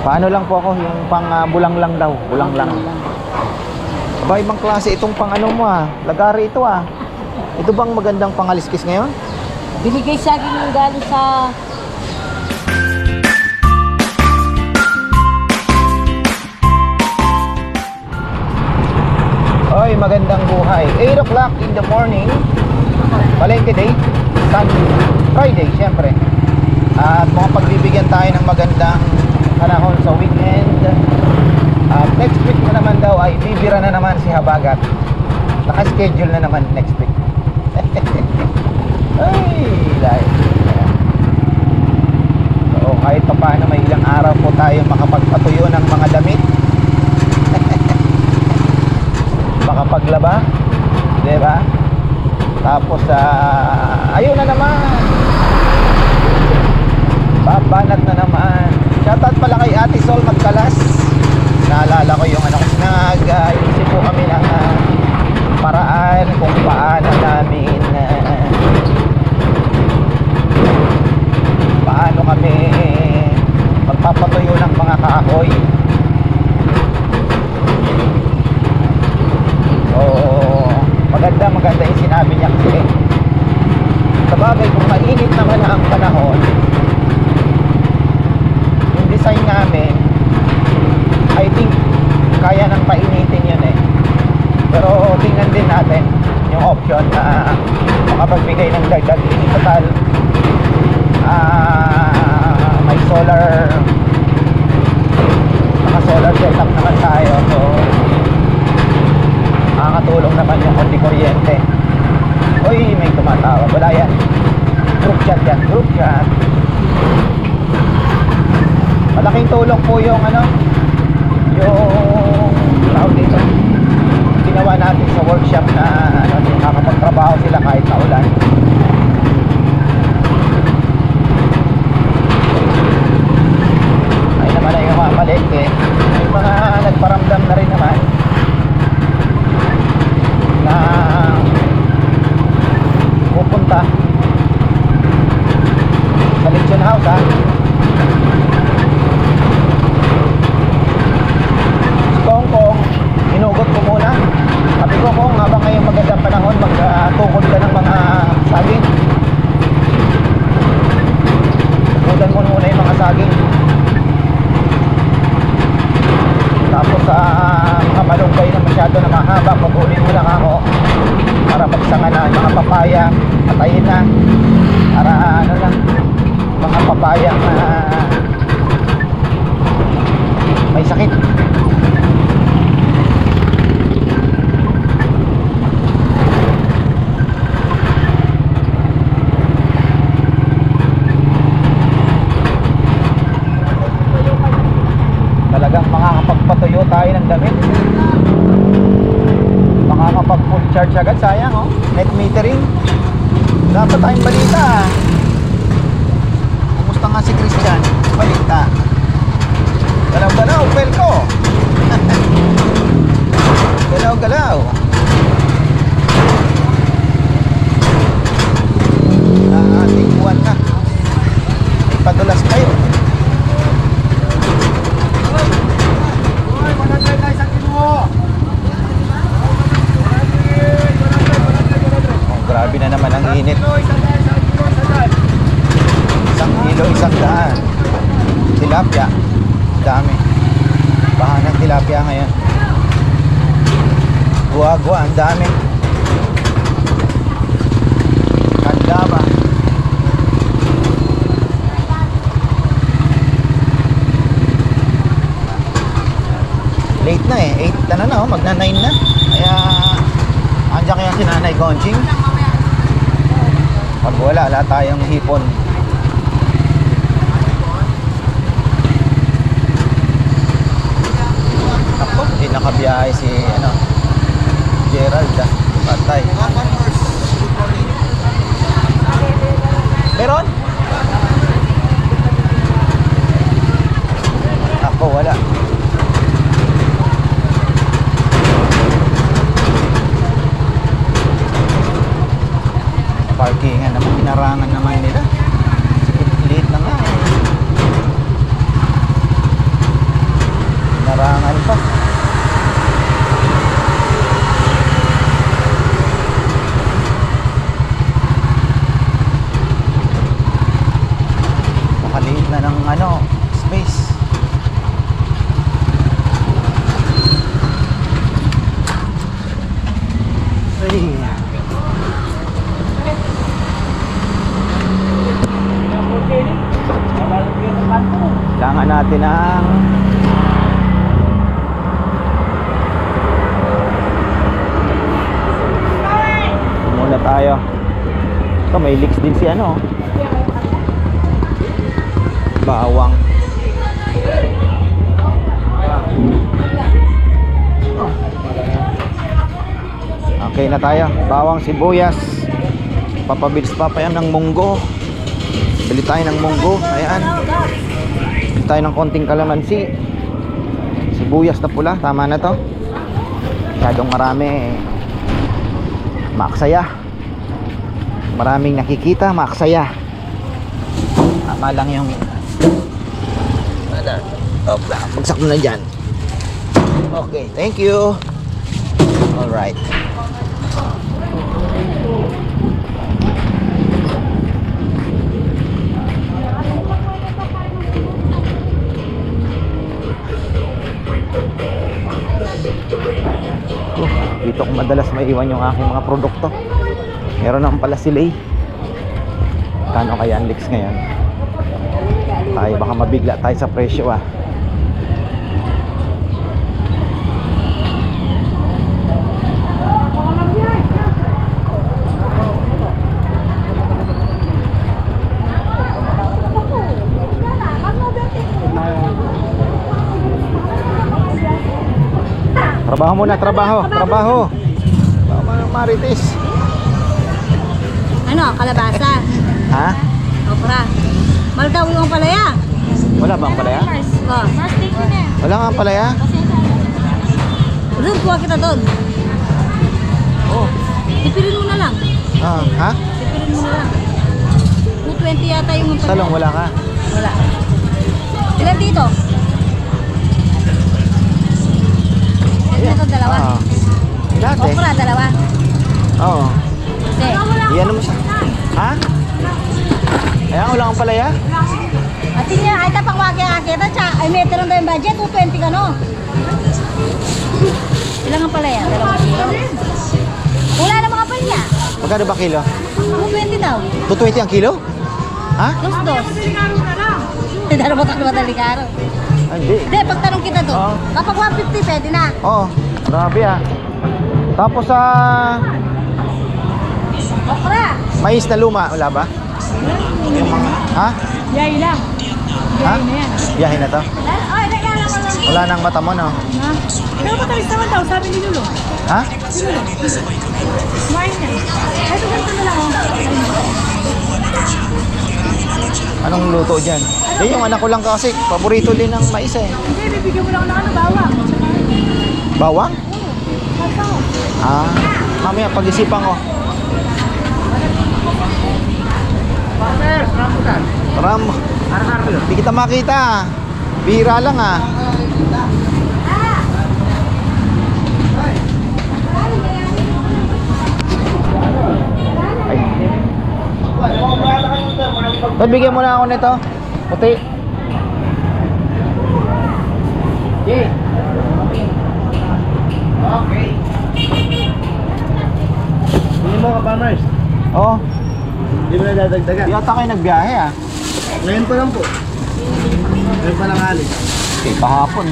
Paano lang po ako, yung pang bulang lang daw. Bulang lang. Aba, ibang klase itong pang ano mo lagari ito Ito bang magandang pangaliskis ngayon? Binigay sa akin yung galing sa... Oy, magandang buhay. 8 o'clock in the morning. Palengke day. Friday, syempre. At mga pagbibigyan tayo ng magandang panahon sa weekend. At next week na naman daw ay bibira na naman si Habagat. Naka-schedule na naman next week. Ay, life. So, kahit pa paano may ilang araw po tayo makapagpatuyo ng mga damit. Makapaglaba, diba? Tapos ayun na naman, babanat na naman. Shoutout pala kay Ate Sol Magkalas. Naalala ko yung nag-isip po kami ng paraan kung paano namin paano kami magpapatuyo ng mga kahoy. Maganda yung sinabi niya kasi sabagay kung mainit naman ang panahon, yung design namin I think kaya nang painitin yun pero tingnan din natin yung option na makapagbigay ng dagdag total. May solar, naka solar setup naman tayo, so makakatulong naman yung konti kuryente. Uy, may tumatawag. Wala yan. Group chat yan. Group chat. Malaking tulong po yung yung tawag dito. Ginawa natin sa workshop na nakakapagtrabaho sila kahit naulan. Ay naman na yung mga palengke. May mga nagparamdam na rin naman na pupunta sa Legion House si Kongkong, inugot ko muna. Sabi ko, Kong, habang ngayong magandang panahon, magtukod ka ng mga saging. Tukudan mo muna yung mga saging. Tapos mga malunggay na masyado na mahaba, pag-unin mo lang ako para pagsangan na mga papaya, patayin na para mga papaya may sakit. Talagang makakapagpatuyo tayo ng damit, makakapag full charge agad. Sayang net metering. Dapat tayong balita Kumusta nga si Christian? Balita. Galaw-galaw, pelko. Galaw-galaw. Ating buwan na. May padulas kayo. Grabe na naman ang init. 1 kilo, 100. Tilapia. Dami. Bahan ng tilapia ngayon. Guwa-guwa, ang dami. Kanda ba? Late na 8 na magna 9 na. Kaya andiyan kaya si Nanay Gonching. Pag wala tayong hipon. Ako, nakabiyahe si Gerald Patay. Meron? Ako, wala. Parkingan naman, pinarangan naman nila. Liit na nga kailangan natin ng muna tayo. Ito may leaks din si ano, bawang. Okay na tayo. Bawang, sibuyas. Papabilis pa yan ng munggo. Bili tayo ng munggo. Ayan. Bili tayo ng konting kalamansi. Sibuyas na pula. Tama na to. Masyadong marami. Maaksaya. Maraming nakikita. Maaksaya. Tama lang yung opla. Bagsak mo na dyan. Okay. Thank you. Alright. Dito ko madalas maiwan yung aking mga produkto. Meron naman pala sila eh. Kano kaya ang leaks ngayon? Tayo baka mabigla tayo sa presyo ah. Trabaho muna, trabaho. Trabaho mga marites. Ano, kalabasa? Ha? Okra. Maldaw yung palaya. Wala bang palaya? Oh. Wala nga palaya? Doon, kuha kita doon. Oh. Ipirin mo na lang. Ha? Ipirin mo na lang. 220 yata yung palaya. Talong wala ka? Wala. Ilan dito? Ito dalawa. Dati? Okra, dalawa. Oo. Hindi. Iyan mo siya. Ha? Ayan, wala kang palaya? At niya, ay tapang wagi ang akita. Ay may tirang tayong budget, 220 ka no? Ilang ang palaya? Dalawa kilo. Wala na mga palya. Magkano ba kilo? 220 daw. 220 ang kilo? Ha? Dos. Dalawa tatlo delikaro. Hindi. Hindi, pagtanong kita doon. Oo. Kapag 150, pwede na. Oo. Grabe ah. Tapos sa Okra. mais na luma, wala ba? Yung mga, ha? Yay lang. Ha? Biyahe na to? Ay, nagkala mo lang. Wala nang mata mo, no? Ha? Pero matalis naman daw, sabi ni Lulo. Ha? Kumain niya. Ito ganito na lang. Anong luto dyan? Eh, yung anak ko lang kasi, paborito din ng mais eh. Hindi, bibigyan mo lang ng ano, bawang. Bawang? Ah, mamaya pag-isipan ko. Ram. Hindi kita makita. Bihira lang ah. Ay. Tad, bigyan mo na ako nito. Puti. Okay. Hindi mo ka, farmers. Oh, Hindi mo na dadagdagan. di ata kayo nagbiyahe ah. Ngayon pa lang po. Ngayon pa lang alis. Okay, kahapon.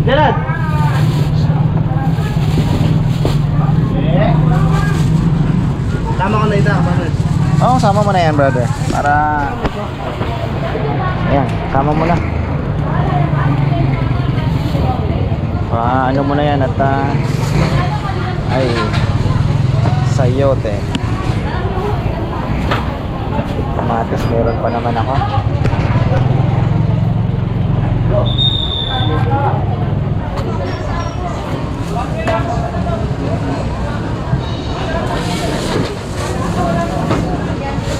Gerard! Tama ko na ito, farmers. Oo, sama mo na yan, brother. Para... Ayan, sama mo na. Ano mo na yan at... ay... sayote. Kamatis, meron pa naman ako.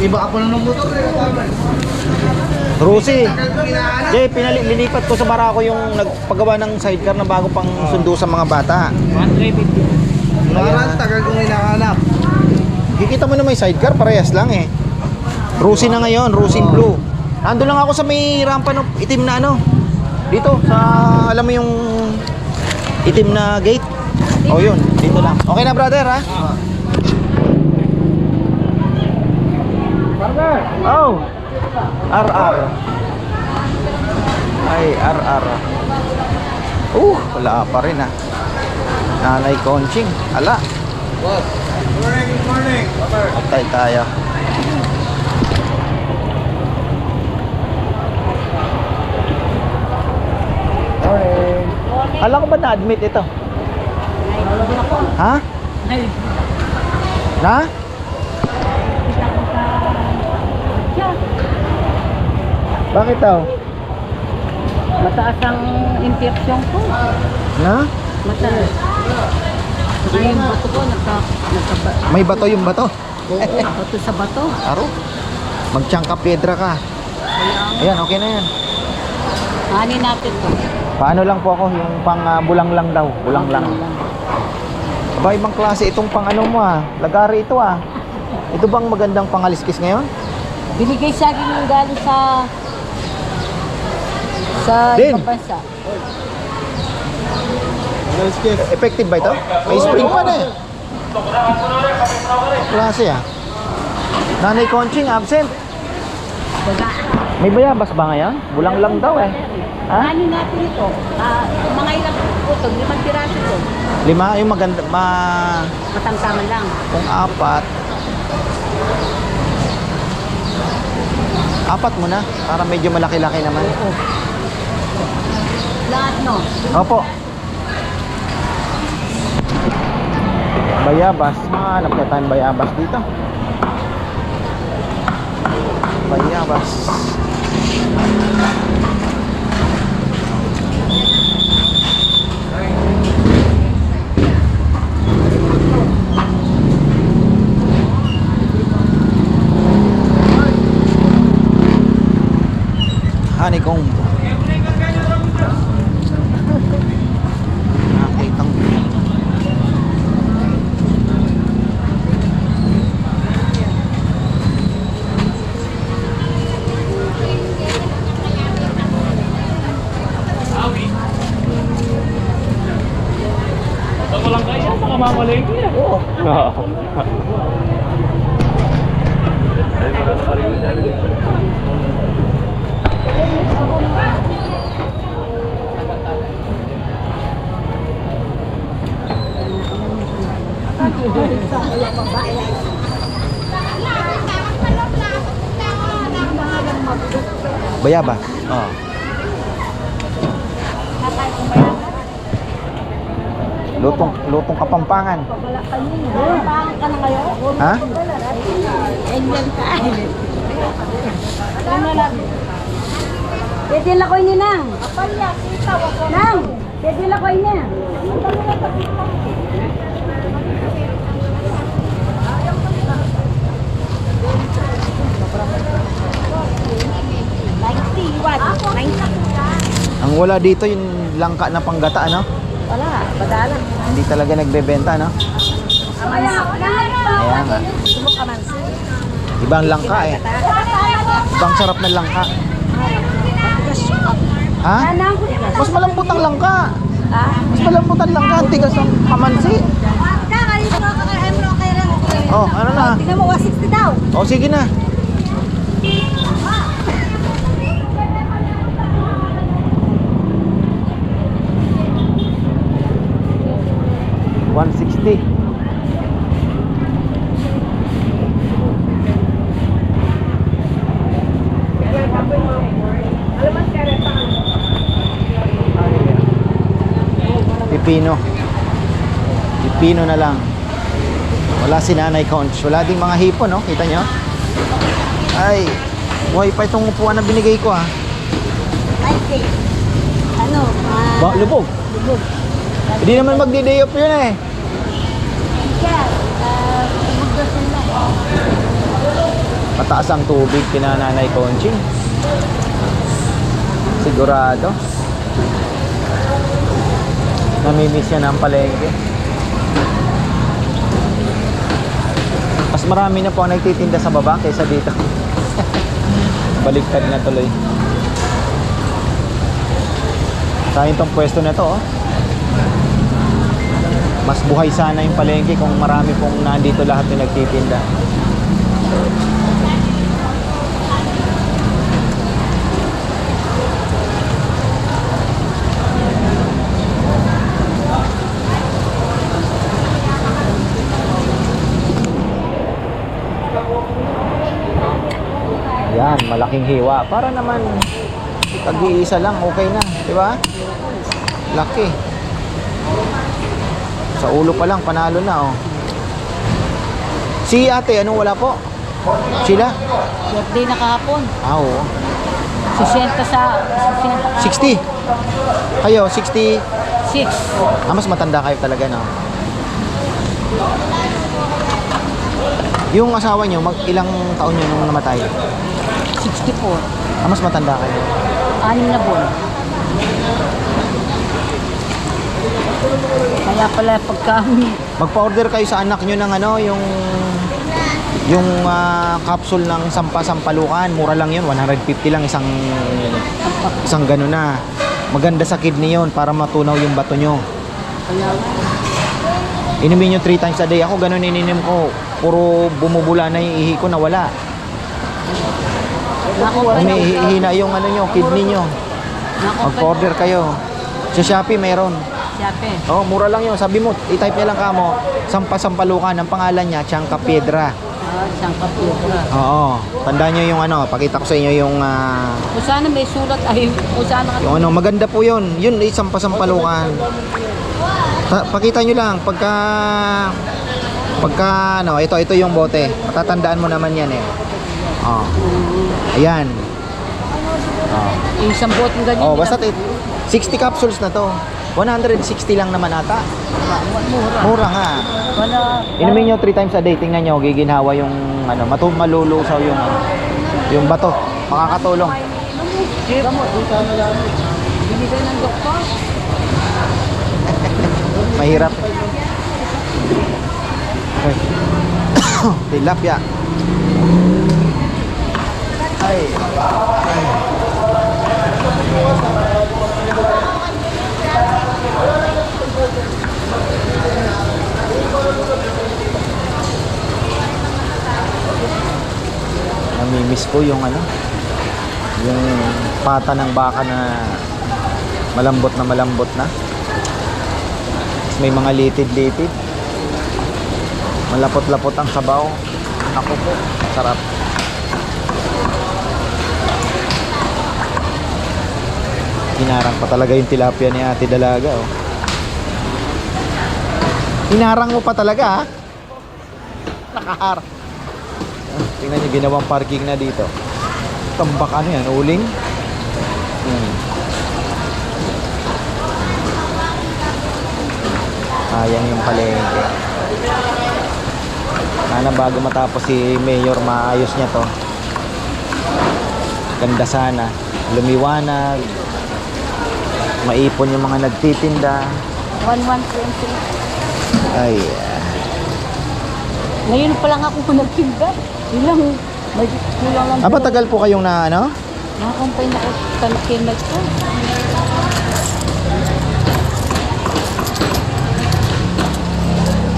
Iba ako na ng motor eh, farmers. Rusi! Hinahanap. Jay, lilipat ko sa Barako yung nagpagawa ng sidecar na bago pang sundo sa mga bata. Parang tagal kong hinahanap. Kikita mo na may sidecar, parehas lang eh. Rusi na ngayon, Rusi Blue. Nandun lang ako sa may rampa ng itim na ano. Dito, sa alam mo yung itim na gate. O yun, dito lang. Okay na brother ha? Oh! RR. Ay, RR. Wala pa rin ah. Nanay Conching. Ala. Boss. Good morning. Patay tayo. Morning. Alam ko ba na-admit ito? Ha? Na? Bakit daw? Mataas ang infection ko. Na? Mataas. Saka yung bato ko, May bato yung bato. bato sa bato. Aro. Magtiyangka piedra ka. Ayan, okay na yan. Hanin natin to. Paano lang po ako yung pang bulang lang daw. Bulang lang. Aba, ibang klase itong pang ano mo ah. Lagari ito ah. Ito bang magandang pangaliskis ngayon? Binigay sa akin yung galing sa Din. ibang bansa. Effective ba ito? May spring pa na eh. Klase ah. Nanay Conching absent. Baga. May bayabas ba ngayon? Bulang lang daw eh. Ha? Hanin natin ito. Mga ilang puto, 5 piraso to. 5 yung maganda Matamtaman lang. kung 4. 4 muna para medyo malaki-laki naman. Lahat no. Opo. Bayabas. Hanap na tayong bayabas dito. Bayabas. Honeycomb. Nakitang Walang kaya, makamalengke yan. Oo. bayabas. Oh. Lutong Kapampangan. Bakit ka na ngayon? Ha? Engyan ka. Pwede lakoy ni Nang. Nang, pwede lakoy niya. Ang wala dito yung langka na panggata, ano? Wala, badala. Hindi talaga nagbebenta, no? Ayan nga. Ibang langka eh. Ibang sarap ng langka. Ha? Mas malambot ang langka. Mas malambot ang langka. Ang tigas ang kamansi. Oh, ano na? Tingnan mo, 160 daw. Oh, sige na. $160. Pipino. Pipino na lang. Wala si Nanay Conch. Wala ding mga hipon, no? Kita nyo? Ay, buhay pa itong upuan na binigay ko, ha? Ano? Lubog. Lubog. Hindi naman magdi-day off yun, eh. Mataas ang tubig kina Nanay Conching. Sigurado. Namimiss yan ang palengke. Mas marami na po ang nagtitinda sa baba kaysa dito. Baliktad na tuloy. Sayang tong pwesto na to, oh. Mas buhay sana yung palengke kung marami pong nandito lahat yung nagtitinda. Yan, malaking hiwa. Para naman tag-iisa lang, okay na, di ba? Laki. Sa ulo pa lang, panalo na, oh. Si ate, anong wala po? Sila? Birthday na kahapon. Ah, oo. 60 sa 60. Kayo, 60. 6. Mas matanda kayo talaga, no? Yung asawa nyo, ilang taon nyo nung namatay? 64. Mas matanda kayo. 6 na buwan. Kaya pala pagka Magpa-order kayo sa anak nyo ng ano, yung capsule ng sampalukan. Mura lang yun, 150 lang isang gano'n na. Maganda sa kidney yun para matunaw yung bato nyo. Inumin nyo 3 times a day. Ako gano'n ininim ko. Puro bumubula na yung ihi ko, nawala. Humihina yung ano nyo, kidney nyo. Mag-order kayo. Sa Shopee meron. Shopee. Oh, mura lang yun. Sabi mo, i-type nyo lang kamo, sampalukan. Ang pangalan niya, Tiangka Piedra. Isang kapitra. Oo. Tandaan nyo yung ano, pakita ko sa inyo yung Kung sana may sulat ay kung sana yung ano, maganda po yun. Yun, sampalukan. Pakita nyo lang pagka ano, ito yung bote. Matatandaan mo naman yan eh. Oh. Ayan. Oh. isang boteng ganyan. Oh, basta 60 capsules na to. 160 lang naman ata. Mura. Mura nga. Wala. Inumin nyo 3 times a day. Tingnan nyo, giginhawa yung ano, malulusaw yung bato. Makakatulong. Gamot. Binigay ng doktor. Mahirap. Ay. Tilapia. Ay. Namimiss ko yung ano, yung pata ng baka na malambot na. Tapos may mga litid-litid. Malapot-lapot ang sabaw. Naku po, sarap. Hinarang pa talaga yung tilapia ni Ate Dalaga, oh. Hinarang mo pa talaga, ha? Nakaharang. Tingnan nyo, ginawang parking na dito. Tambak ano yan, uling. Ayan yung palengke. Sana bago matapos si Mayor, maayos niya to. Ganda sana. Lumiwanag. Maipon yung mga nagtitinda. 1120. Ay. Ngayon pa lang ako nagtinda. Ilang may kulang lang. Tagal po kayong na ano? Nakakumpay na ako sa kimet ko.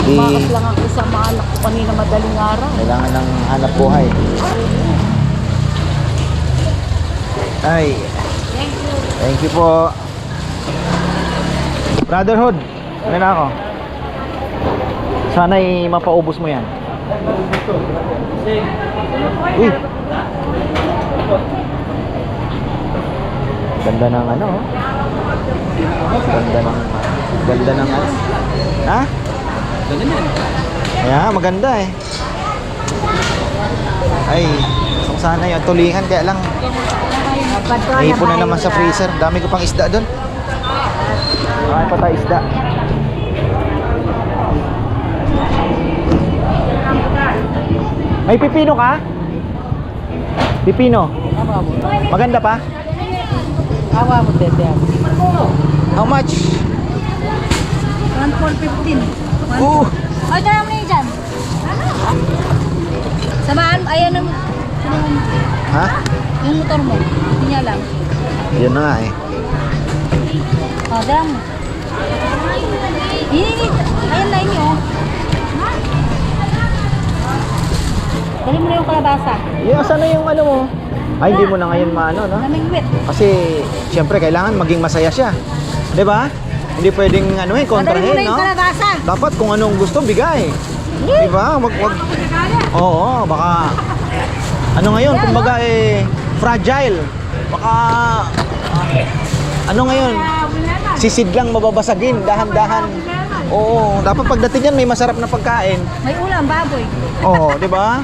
Umakas lang ako sa mga anak ko kanina madaling araw. Kailangan ng hanap buhay. Ay. Thank you po. Brotherhood. Ano na ako? Sana'y mapaubos mo yan. Uy. Ganda ng ano, oh. Ganda ng ano. Ha? Ganda yan. Yeah, maganda eh. Ay, kung sana yung tulingan, kaya lang naipon na naman sa freezer. Dami ko pang isda doon. Ay, pa tayo isda. May pipino ka? Pipino? Maganda pa? Awa mo, tete. How much? 1,415. Oh, Ay, kaya mo na yun dyan. Samaan, ayan ang ha? yung motor mo. Hindi niya alam. Yun na nga eh. O, dam. Ayan na inyo. Dali mo na yung kalabasa. Yeah, sana yung ano mo? Ay, hindi mo na ngayon maano, no? Namingwit. Kasi, siyempre, kailangan maging masaya siya. 'Di ba? Hindi pwedeng ano Dali mo kontrahin, na yung no? kalabasa. Dapat kung anong gusto, bigay. 'Di ba? Wag. Oo, baka ano ngayon, kumbaga fragile. Baka ano ngayon, sisid lang mababasagin, dahan-dahan. Oo, dapat pagdating yan may masarap na pagkain. May ulam, baboy. Oo, di ba?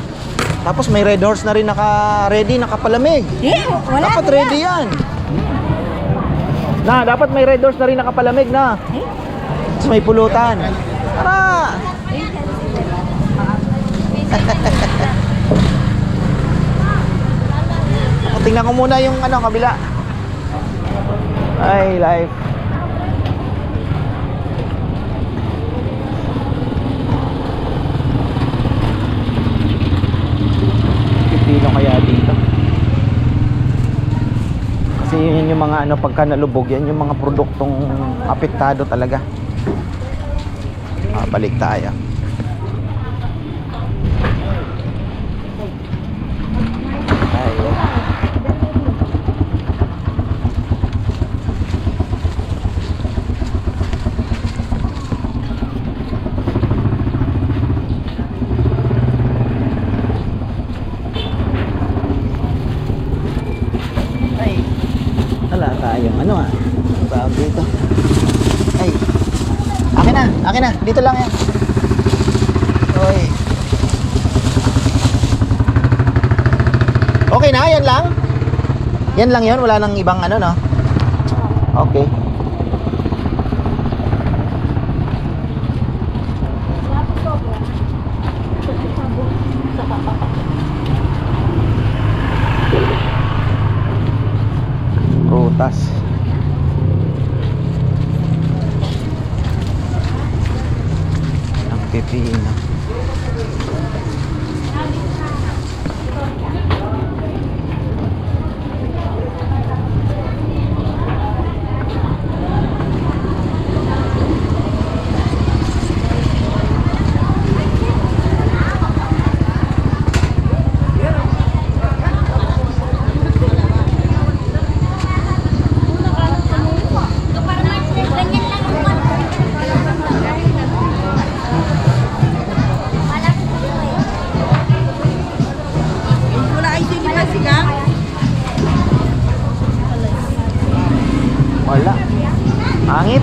Tapos may Red Horse na rin naka-ready, nakapalamig. Wala. Dapat ready yan. Na, dapat may Red Horse na rin nakapalamig na. Tapos may pulutan. Tara! Tingnan ko muna yung kabila. Ay, life. Pipino kaya dito. Kasi yun yung mga pagka nalubog, yan yung mga produktong apektado talaga. Balik tayo. Ayun. Ay, wala tayong tawag dito. Ay, akin na, dito lang yan. Oy. Okay na, yan lang? Yan lang yun, wala nang ibang no? Okay. Prutas. Ang pipino. Wala. Angit.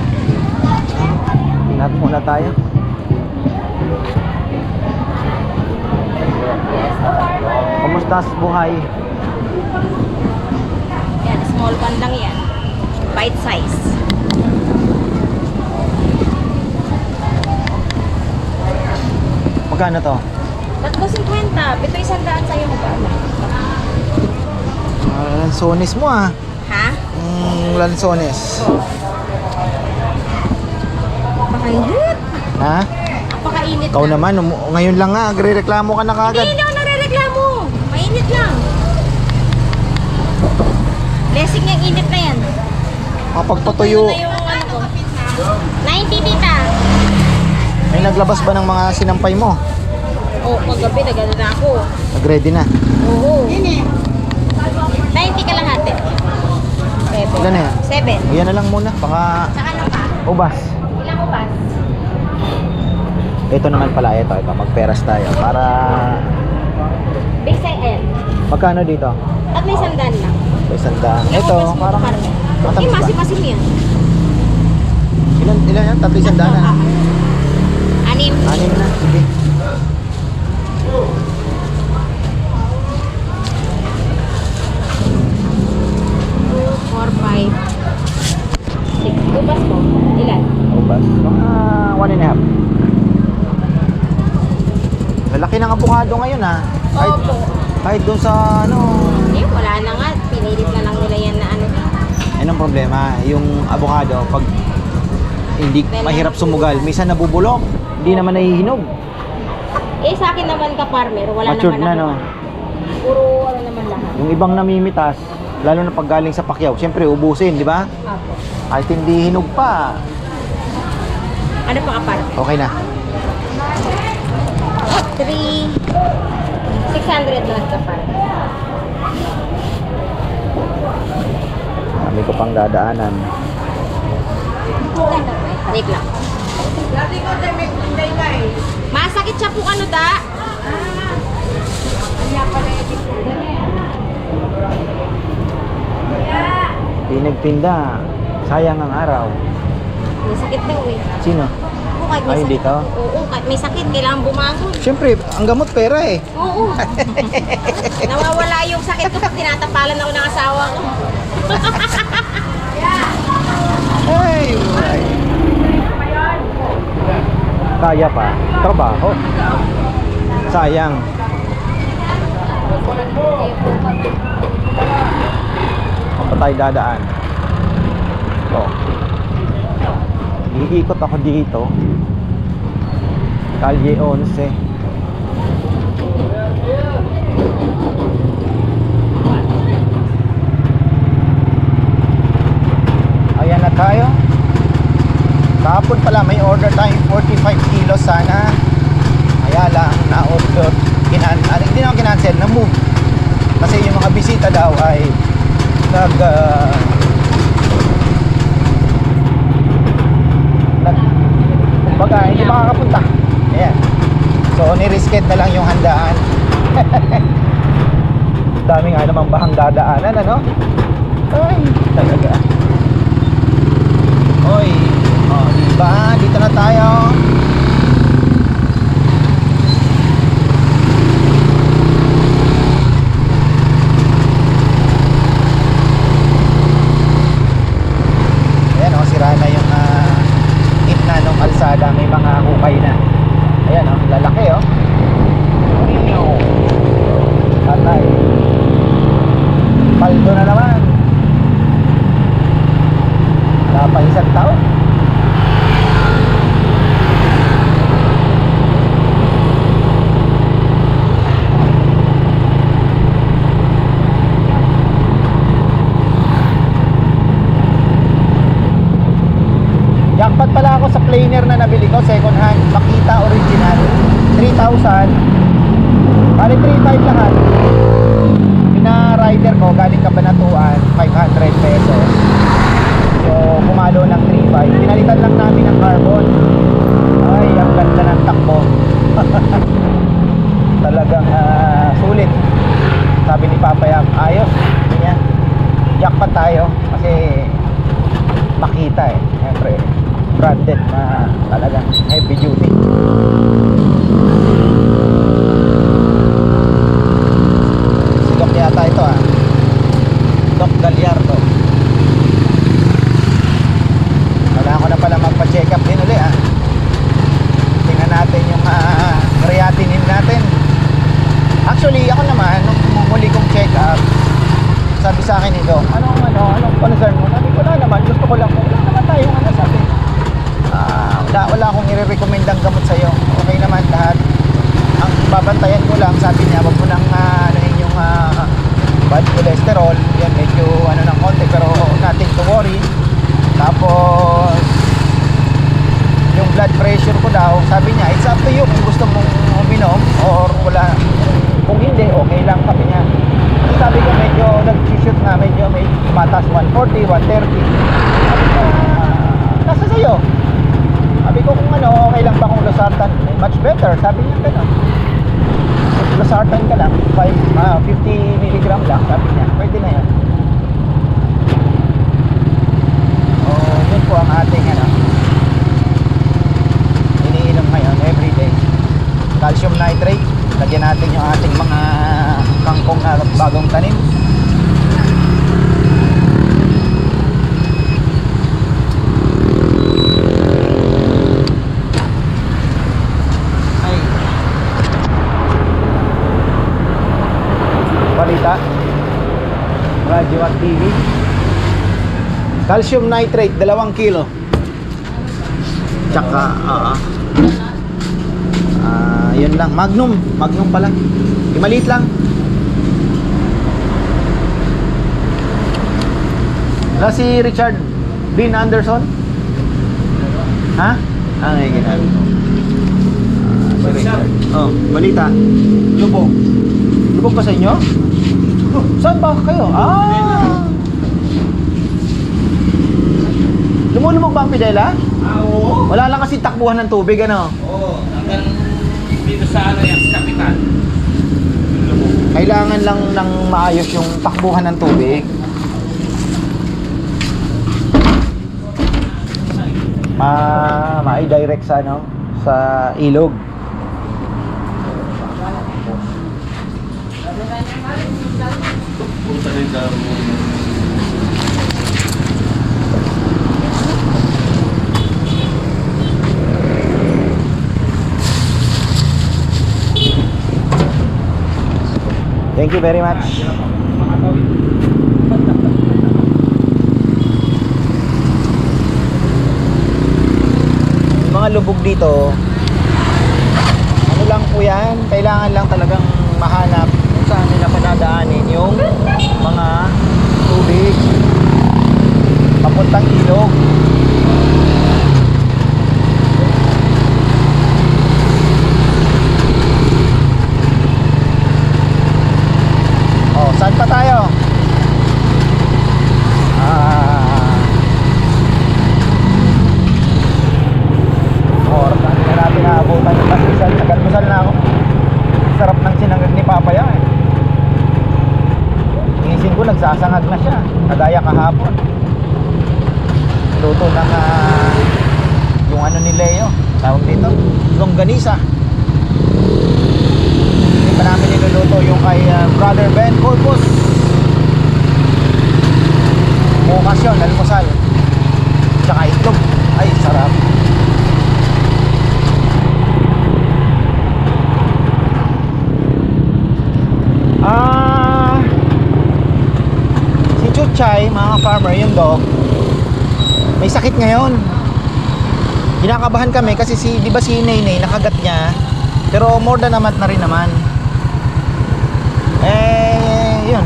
Ingat muna tayo. Kumusta buhay? Yan, small one lang yan. Bite size. Magkano to? 3.50. Ito 100 sa'yo mo ba? Lansones mo Ha? Lansones. Napakainit. Ha? Napakainit Ikaw na. naman, ngayon lang nga, agre-reklamo ka na kagad. Hindi ako nare-reklamo. Mainit lang. Blessing yung init na yan. Kapagpatuyo, Tuyo na yung ko. 90 tita. may naglabas ba ng mga sinampay mo? Oh, paggabi nagano na ako. Nag-ready na. Oo. 90 ka lang ate. 7. Ilan na yan? 7. Yan na lang muna, baka Saka na pa. ubas. Ilang ubas? Ito naman pala, ito, magperas tayo. Para, Big size L. magkano dito? At may sandaan lang. May sandaan. Yung Ito, ubas mo, parang, karne. matamis Yung ba? masim-masim yan. Ilan yan? 3 sandaan na. 6. 6 na, sige. Four, 5, 6. Ubas mo. Ilan? Ubas. Mga 1.5. Malaki ng abukado ngayon ha. Opo. Kahit doon sa Eh, wala na nga. Pinilit na lang nila yan na ano. anong problema, yung abukado pag hindi mahirap sumugal, minsan nabubulok, hindi naman nahihinog. Eh, sa akin naman ka-farmer, wala Matured naman na, no? Puro ano naman lahat. Yung ibang namimitas, lalo na pag galing sa pakyaw, siyempre ubusin, di ba? Apo. Kahit hindi hinog pa, Ano pa ka-farmer? okay na. 600 lang ka-farmer. Kami ko pang dadaanan. Wait lang. Masakit siya po ano da? Di nagtinda. Sayang ang araw. May sakit daw eh. Sino? Oo, kahit may Ay, sakit. hindi ka? Oo, kahit may sakit, kailangan bumangon. Siyempre, ang gamot pera eh. Oo. Nawawala yung sakit ko pag tinatapalan ako ng asawa ko. Ay, ay. Kaya pa. Trabaho. Sayang. Saan pa tayo dadaan? Ito. Iikot ako dito. Kalye 11. Ayan na tayo. Kahapon pala may order tayong 45 kilos sana. Kaya lang na-order. Hindi naman kinancel, na-move. Kasi yung mga bisita daw ay kumbaga hindi makakapunta. Ayan. So ni-reschedule na lang yung handaan. Dami nga namang bahang dadaanan, ano? Ay, talaga. Oy, oh, diba? Dito na tayo. Ayan, oh, sira na yung gitna ng kalsada. May mga hukay na. Ayan, oh, lalaki, oh. Patay. Paldo na naman. Wala pa isang taon. Jackpot pala ako sa planer na nabili ko, second hand, Makita original, 3,000. Bali 3,500 lahat. Pina-rider ko galing Kabanatuan, 500 pesos. So pumalo ng 3,500. Pinalitan lang namin ng carbon. Ay, ang ganda ng takbo. Talagang sulit. Sabi ni Papa Yam, ayos. Ganyan. Jackpot tayo kasi Makita eh. Siyempre, branded na talagang heavy duty. Doc yata ito Doc Gallardo. Kailangan ko na pala magpa-check up din ulit Tingnan natin yung creatinine natin. Actually, ako naman, nung muli kong check up, sabi sa akin ni Doc, anong concern mo? Sabi ko, wala naman, gusto ko lang, wala naman tayong sabi. Wala akong i-recommend ang gamot sa'yo. Okay naman lahat. Ang babantayan mo lang, sabi niya, wag mo nang anuhin yung bad cholesterol. Yan, medyo ng konti, pero nothing to worry. Tapos, yung blood pressure ko daw, sabi niya, it's up to you kung gusto mong uminom or wala. Kung hindi, okay lang, sabi niya. Sabi ko medyo nag-shoot na, medyo may matas 140, 130. Sabi ko, nasa sa'yo. Sabi ko kung okay lang ba kung losartan, much better. Sabi niya gano'n. Losartan ka lang, 50 milligram lang, sabi niya. Pwede na yan. Yun po ang ating iniinom ngayon, everyday. Calcium nitrate. Lagyan natin yung ating mga kangkong na bagong tanim. Ay. Balita. Radyo at TV. Calcium nitrate, 2 kilo. Tsaka, yun lang, Magnum pala. Maliit lang. Wala si Richard Dean Anderson? Ha? Ay, ginagawa. Si Richard. Oh, balita. Lubog. Lubog ba sa inyo? Saan ba kayo? Lumulubog ba ang Pidela? Oo. Wala lang kasi takbuhan ng tubig, ano? Oo, hanggang dito sa yan, sa kapitan. Kailangan lang ng maayos yung takbuhan ng tubig. Ma-direct sa ano, sa ilog. Punta rin daw. Thank you very much. Yung mga lubog dito, ano lang po yan, kailangan lang talagang mahanap kung saan nila pinadaanin yung mga tubig papuntang ilog. Oh, saan pa tayo? Saan na natin naabutan yung pasisan. Nagalmusal na ako. Sarap ng sinangag ni Papaya eh. Inisip ko nagsasangag na siya. Kagaya kahapon. Luto ng yung ano ni Leo. Tawag dito, longganisa. Hindi pa namin niluluto yung kay Brother Ben Corpus. Bukas yun, almusal. Tsaka itlog. Ay, sarap. Si Chuchay, mga farmer, yung dog, may sakit ngayon. Kinakabahan kami kasi di ba si Naynay nakagat niya, pero more than a month na rin naman. Yun,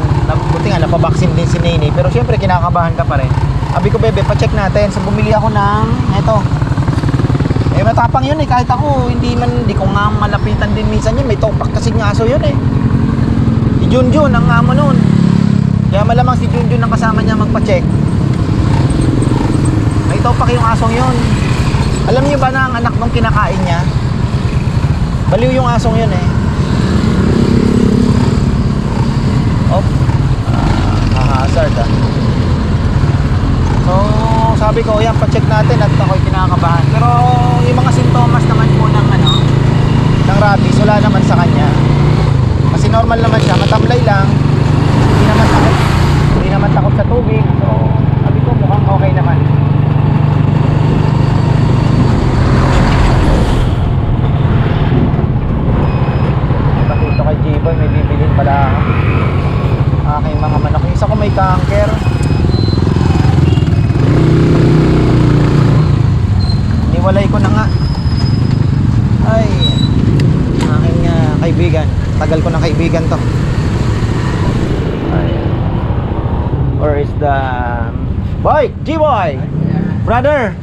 buti nga napabaksin din si Naynay, pero syempre kinakabahan ka pa rin. Sabi ko, bebe, pa-check natin. So bumili ako ng eto. Matapang yun eh, kahit ako hindi ko nga malapitan din minsan yun. May topak kasi ng aso yun eh. Si Junjun ang amo nun. Kaya malamang si Junjun ang kasama niya magpa-check. May topak yung asong yun. Alam niyo ba na ang anak nung kinakain niya, baliw yung asong yun eh. Hazard ah. So sabi ko, yan, pa-check natin at ako'y kinakabahan. Pero yung mga sintomas naman po ng ng rabies, wala naman sa kanya. Kasi normal naman siya, matamlay lang. Hindi naman takot sa tubig. So sabi ko, mukhang okay naman. Dito kay J-Boy, may bibilin pala aking mga manok. Isa ko may cancer. Niwalay ko na nga. Ay, aking kaibigan. Tagal ko ng kaibigan to. Ay. Where is the boy? G-Boy! Brother!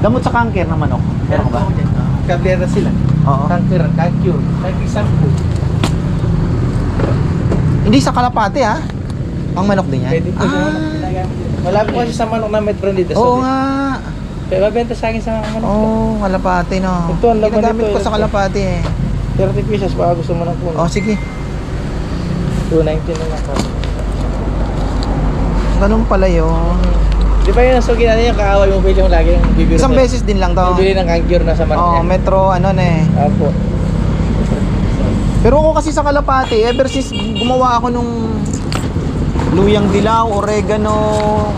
Gamot sa cancer ng manok. Meron ka ba? Kabera sila. Oo. Cancer, cure. Kahit isang po. Hindi sa kalapate ha? Ang manok din yan? Pwede po siya. Wala po kasi sa manok na metron dito. Oo nga. Kaya mabenta sa akin sa manok. Oo, kalapate no. Ito, ang laman Ginagamit nito, ko sa ito. kalapate eh. 30 pieces baka gusto mo ng puno. Oh, sige. 290 na lang. Ganun pala yun. Di ba yun ang sugi na niya, kaaway mo bili yung lagi yung bibili. Isang beses din lang to. Bibili ng cure na sa manok Oo, niya. metro ano na eh. Apo. Pero ako kasi sa kalapate, ever since gumawa ako nung luyang dilaw, oregano,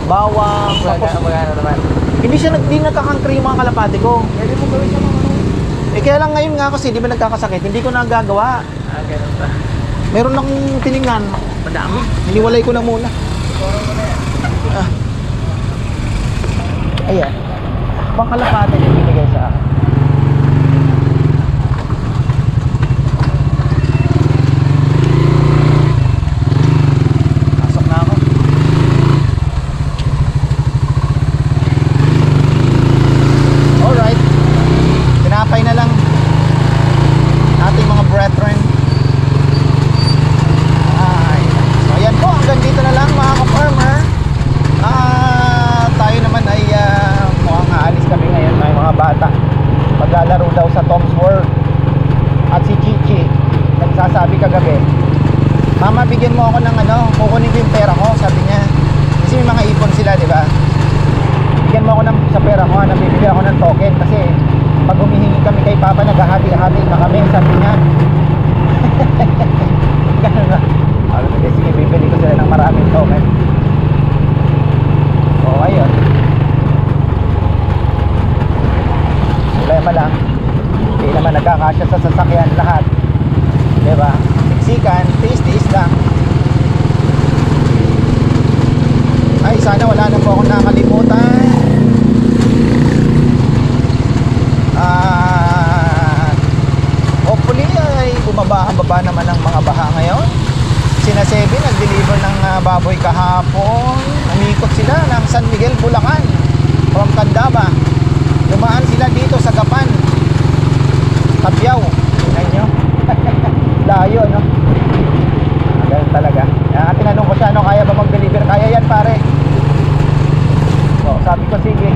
bawang, tapos Magana naman. hindi nagkakankri yung mga kalapate ko. Pwede mo gawin sa mga manok. Kaya lang ngayon nga kasi di ba nagkakasakit, hindi ko nagagawa. Ganun ba? Meron akong tiningnan, madami. Hiniwalay ko na muna. Ayan. Pang kalapate yung binigay sa akin. Pasok na ako. Alright. Tinapay na lang ating mga brethren. So ayan po, hanggang dito na lang mga ka-farmer. Tayo naman ay mukhang aalis kami ngayon, may mga bata. mabigyan mo ako ng ano, kukunin ko yung pera ko, sabi niya. Kasi may mga ipon sila, di ba? Bigyan mo ako ng, sa pera ko, nabibili ako ng token kasi pag humihingi kami kay Papa, naghahati-hati na kami, sabi niya. Ganun na. Sige, bibili ko sila ng maraming token. Oo, ayun. Problema lang, hindi naman nagkakasya sa sasakyan lahat, diba? Siksikan, tiis-tiis lang. Ay, sana wala na po akong nakalimutan. Hopefully ay bumaba naman ang mga baha ngayon. Sina Sebi nag-deliver ng baboy kahapon. Umikot sila ng San Miguel, Bulacan from Candaba. Dumaan sila dito sa Gapan, Tapiao. Tingnan nyo. Layo, no? Ganun talaga. Tinanong ko siya, no, kaya ba mag-deliver? Kaya yan, pare. So, sabi ko, sige.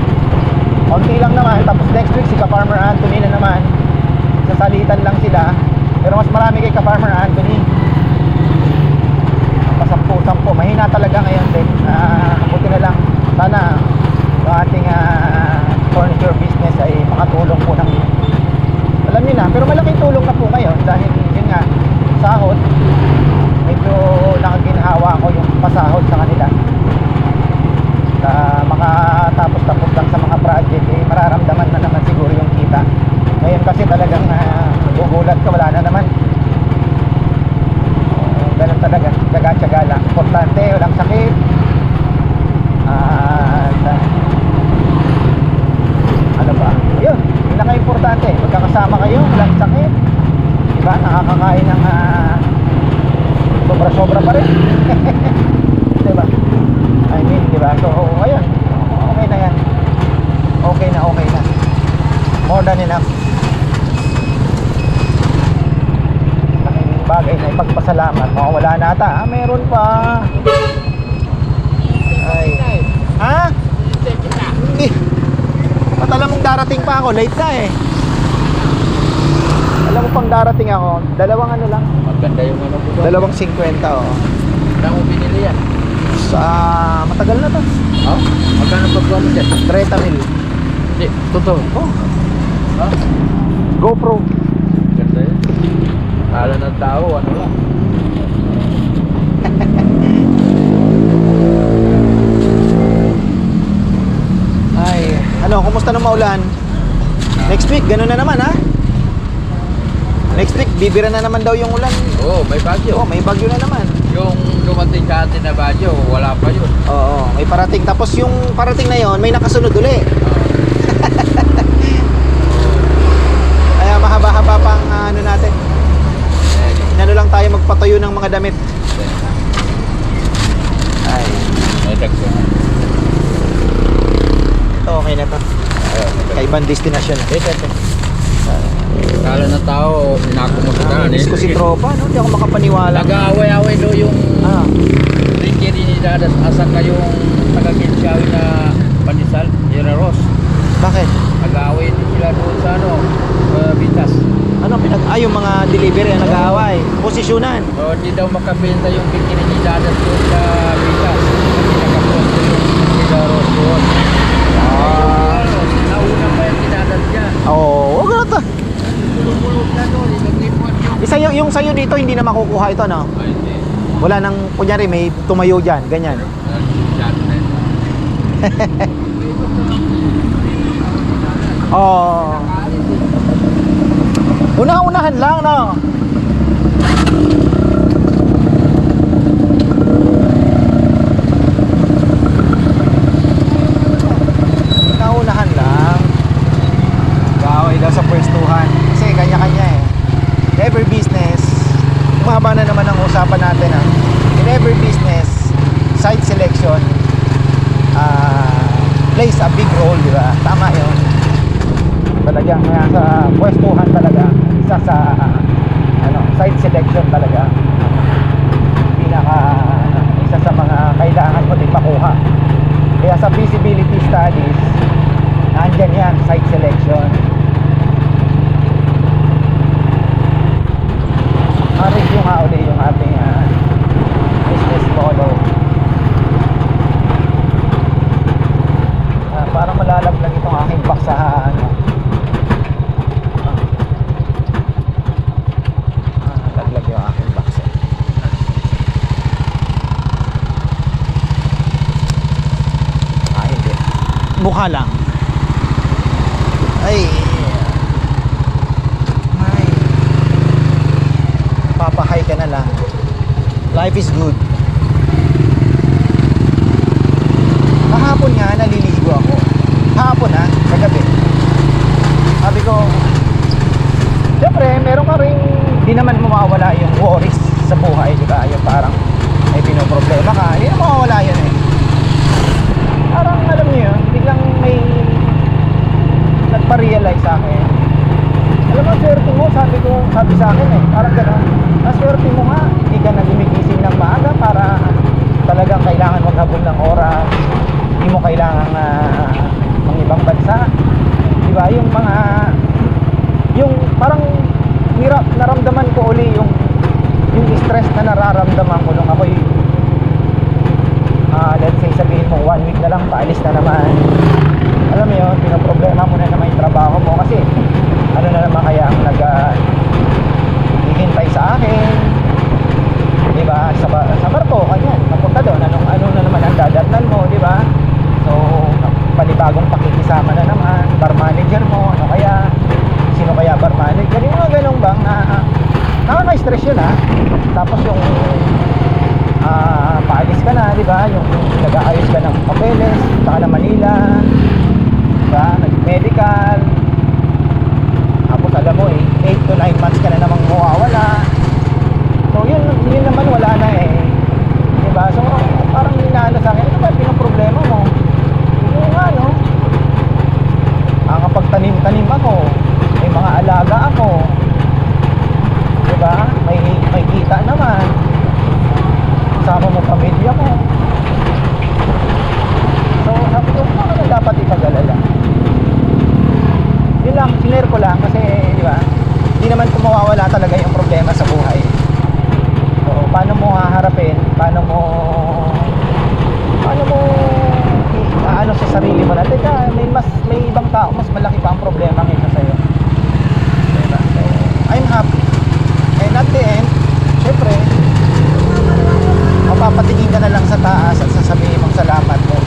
Konti lang naman. Tapos next week, si Ka-Farmer Anthony na naman. Sasalitan lang sila. Pero mas marami kay Ka-Farmer Anthony. Pasampu-sampu. Mahina talaga ngayon din. Buti na lang. Sana yung ating furniture business ay makatulong po ng, alam niyo na, pero malaking tulong na po ngayon dahil yun nga, sahod, medyo nakaginhawa ko yung pasahod sa kanila. Makatapos-tapos lang sa mga project, mararamdaman na naman siguro yung kita. Ngayon kasi talagang gugulat ka, wala na naman. Ganun talaga, tsaga-tsaga lang. Importante, walang sakit. Ano ba? Yun, pinaka-importante, magkakasama kayo, walang sakit. Diba? Nakakakain ng sobra-sobra pa rin. Diba? I mean, diba? So, ayun, okay na yan. Okay na. More than enough. Laking bagay na ipagpasalamat. Wala na ata. Meron pa. Ay. Ha? Hindi. Ba't alam mong darating pa ako? Late na eh. Alam mo pang darating ako. Dalawang ano lang. Maganda yung ano po. 2.50 oh. Saan mo binili yan? Sa matagal na to. Oh? Magkano pagkuha mo dyan? 30 mil. Hindi, totoo. Oh, Ha? GoPro. Ganda yan. Kala ng tao, ano lang. Ay, ano, kumusta na maulan? Next week, ganun na naman ha? Next week, bibira na naman daw yung ulan. Oo, may bagyo. Oh, may bagyo na naman. Yung dumating sa atin na bagyo, wala pa yun. Oo, may parating. Tapos yung parating na yon, may nakasunod uli. Kaya mahaba-haba pang ano natin. Inano lang tayo magpatayo ng mga damit. Ay, May dagso. ito okay na to. Kaibang destinasyon. Kala ng tao, inakumutahan Miss ko si tropa, no? Hindi ako makapaniwala. Nag-aaway-aaway do yung Ah, Ricky Rinidad asan kayong taga-Genshawi na Panisal, Generos. bakit? Nag-aaway din sila doon sa ano, Bitas. Ano yung mga delivery ang nag-aaway? Posisyonan. O, di daw makabenta yung Ricky Rinidad doon sa Bitas. Kasi nakaposto yung Generos doon. Nauna pa yung tinadas niya. Oo, wag na to. Tulog-tulog na doon, nag-report yung... Yung sayo dito hindi na makukuha ito, no? Ay, hindi. Wala nang, kunyari may tumayo dyan, ganyan. Oo. Una-unahan lang, no? Una-unahan lang. Gaway daw sa pwestuhan. Kasi kanya-kanya eh. In every business, umaba na naman ang usapan natin ha. In every business, site selection plays a big role, di ba? Tama yun. Talagang sa pwestuhan talaga, isa sa site selection talaga. Isa sa mga kailangan mo din makuha. Kaya sa feasibility studies, nandyan yan, site selection. Review nga ulit yung ating mukha lang. Ay. Ay. Papahay ka na lang. Life is good. Kahapon nga, naliligo ako. Kahapon ha, sa gabi. Sabi ko, siyempre, meron ka rin, di naman mawawala yung worries sa buhay, di ba? Yung parang may pinoproblema ka, hindi na mawawala yun eh. Parang alam niyo yun, biglang may nagpa-realize sa akin. Alam mo, swerte mo, sabi sa akin eh, parang gano'n. Swerte mo nga, hindi ka na gumigising ng maaga para talagang kailangan maghabol ng oras. Hindi mo kailangan ng ibang bansa. Di ba? Yung parang naramdaman ko uli yung stress na nararamdaman ko nung ako'y let's say sabihin mo 1 week na lang paalis na naman. Alam mo yun, pinoproblema mo na naman yung trabaho mo kasi ano na naman kaya ang hihintay sa akin, di ba? Sa barko, kanyan, napunta doon, ano na naman ang dadatnan mo, di ba? So, panibagong pakikisama na naman, bar manager mo, sino kaya bar manager, yung mga ganun bang nakaka-stress yun ha. Tapos yung paalis ka na, di ba? Yung nag-aayos ka ng papeles, saka na Manila, di ba? Nag-medical. Tapos alam mo 8 to 9 months ka na namang mawawala. So yun naman wala na eh. Di ba? So parang inaano sa akin, ano ba pinoproblema mo? Oo nga no. Kapag tanim ako, may mga alaga ako. Di ba? May kita naman. Kasama mo pamilya mo. So sabi ko, ano na dapat ipag-alala? Yun lang, sinare ko lang kasi, di ba? Hindi naman kung mawawala talaga yung problema sa buhay. So, paano mo haharapin? Paano mo ano sa sarili mo na, teka, may ibang tao, mas malaki pa ang problema kaysa sa'yo. Diba? So, I'm happy. And at the end, syempre, mapapatingin ka na lang sa taas at sasabihin mong salamat mo.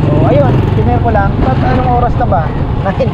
So, ayun, tinare ko lang. At anong oras na ba? 9.